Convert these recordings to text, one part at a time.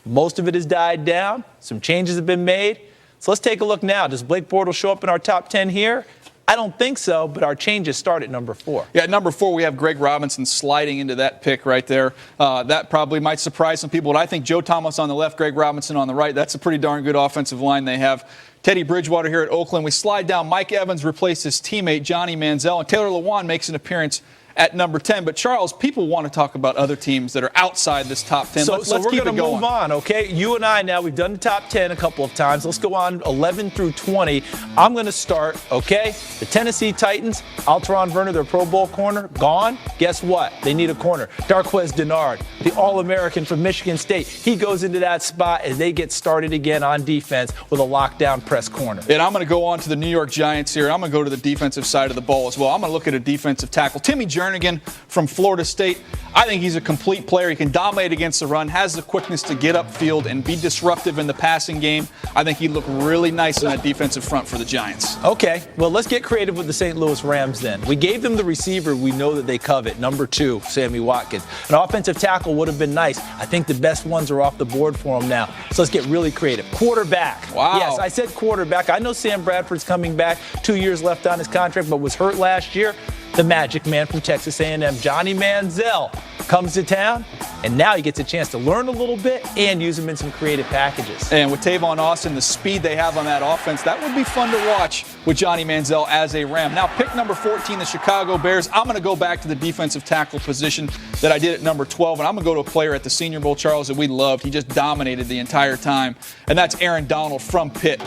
Most of it has died down. Some changes have been made. So let's take a look now. Does Blake Bortles show up in our top 10 here? I don't think so, but our changes start at number 4. Yeah, at number 4, we have Greg Robinson sliding into that pick right there. That probably might surprise some people, but I think Joe Thomas on the left, Greg Robinson on the right. That's a pretty darn good offensive line they have. Teddy Bridgewater here at Oakland. We slide down. Mike Evans replaced his teammate Johnny Manziel, and Taylor Lewan makes an appearance at number 10. But, Charles, people want to talk about other teams that are outside this top 10. So let's we're keep going to move on, okay? You and I now, we've done the top 10 a couple of times. Let's go on 11 through 20. I'm going to start, okay? The Tennessee Titans, Alteron Verner, their Pro Bowl corner, gone. Guess what? They need a corner. Darqueze Dennard, the All-American from Michigan State. He goes into that spot as they get started again on defense with a lockdown press corner. And I'm going to go on to the New York Giants here. I'm going to go to the defensive side of the ball as well. I'm going to look at a defensive tackle. Timmy Jernigan from Florida State. I think he's a complete player. He can dominate against the run, has the quickness to get upfield and be disruptive in the passing game. I think he'd look really nice in that defensive front for the Giants. Okay, well, let's get creative with the St. Louis Rams then. We gave them the receiver we know that they covet, number 2, Sammy Watkins. An offensive tackle would have been nice. I think the best ones are off the board for them now. So let's get really creative. Quarterback. Wow. Yes, I said quarterback. I know Sam Bradford's coming back, 2 years left on his contract, but was hurt last year. The magic man from Texas A&M, Johnny Manziel, comes to town, and now he gets a chance to learn a little bit and use him in some creative packages. And with Tavon Austin, the speed they have on that offense, that would be fun to watch with Johnny Manziel as a Ram. Now, pick number 14, the Chicago Bears. I'm going to go back to the defensive tackle position that I did at number 12, and I'm going to go to a player at the Senior Bowl, Charles, that we loved. He just dominated the entire time, and that's Aaron Donald from Pitt.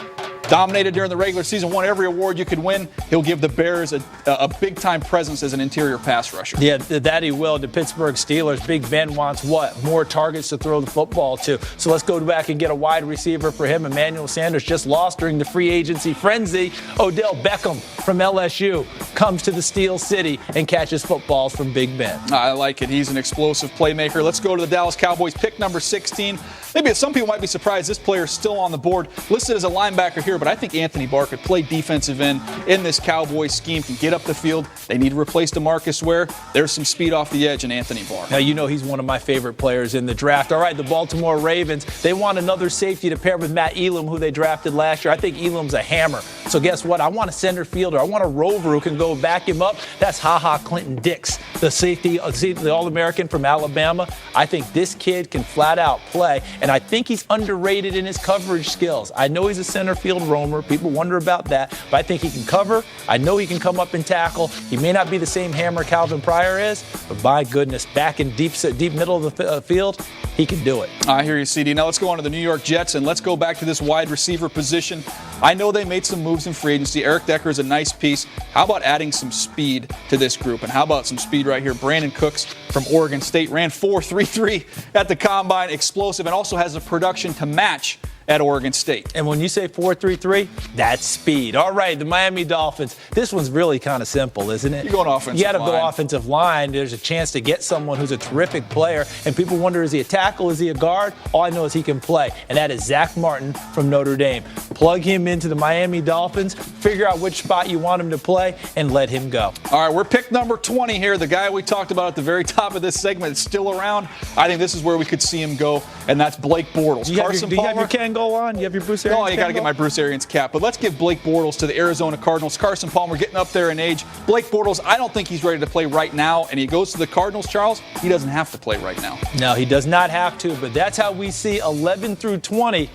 Dominated during the regular season, won every award you could win. He'll give the Bears a big-time presence as an interior pass rusher. Yeah, that he will. The Pittsburgh Steelers, Big Ben wants what? More targets to throw the football to. So let's go back and get a wide receiver for him. Emmanuel Sanders just lost during the free agency frenzy. Odell Beckham from LSU comes to the Steel City and catches footballs from Big Ben. I like it. He's an explosive playmaker. Let's go to the Dallas Cowboys. Pick number 16. Maybe some people might be surprised this player is still on the board. Listed as a linebacker here, but I think Anthony Barr could play defensive end in this Cowboys scheme, can get up the field. They need to replace DeMarcus Ware. There's some speed off the edge in Anthony Barr. Now, you know he's one of my favorite players in the draft. All right, the Baltimore Ravens, they want another safety to pair with Matt Elam, who they drafted last year. I think Elam's a hammer. So guess what? I want a center fielder. I want a rover who can go back him up. That's Ha-Ha Clinton-Dix, the safety, the All-American from Alabama. I think this kid can flat out play, and I think he's underrated in his coverage skills. I know he's a center field roamer. People wonder about that, but I think he can cover. I know he can come up and tackle. He may not be the same hammer Calvin Pryor is, but my goodness, back in deep middle of the field, he can do it. I hear you, CD. Now let's go on to the New York Jets, and let's go back to this wide receiver position. I know they made some moves in free agency. Eric Decker is a nice piece. How about adding some speed to this group? And how about some speed right here? Brandon Cooks from Oregon State ran 4.33 at the Combine, explosive, and also has a production to match at Oregon State. And when you say 4.33, that's speed. All right, the Miami Dolphins. This one's really kind of simple, isn't it? You're going offensive line. You got to go offensive line. There's a chance to get someone who's a terrific player, and people wonder, is he a tackle? Is he a guard? All I know is he can play, and that is Zach Martin from Notre Dame. Plug him into the Miami Dolphins, figure out which spot you want him to play, and let him go. All right, we're pick number 20 here. The guy we talked about at the very top of this segment is still around. I think this is where we could see him go, and that's Blake Bortles. Do you have your Kangol on? You have your Bruce Arians? No, you got to get my Bruce Arians cap. But let's give Blake Bortles to the Arizona Cardinals. Carson Palmer getting up there in age. Blake Bortles, I don't think he's ready to play right now. And he goes to the Cardinals, Charles. He doesn't have to play right now. No, he does not have to. But that's how we see 11 through 20.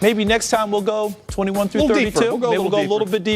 Maybe next time we'll go 21 through 32. Maybe we'll go a little bit deeper.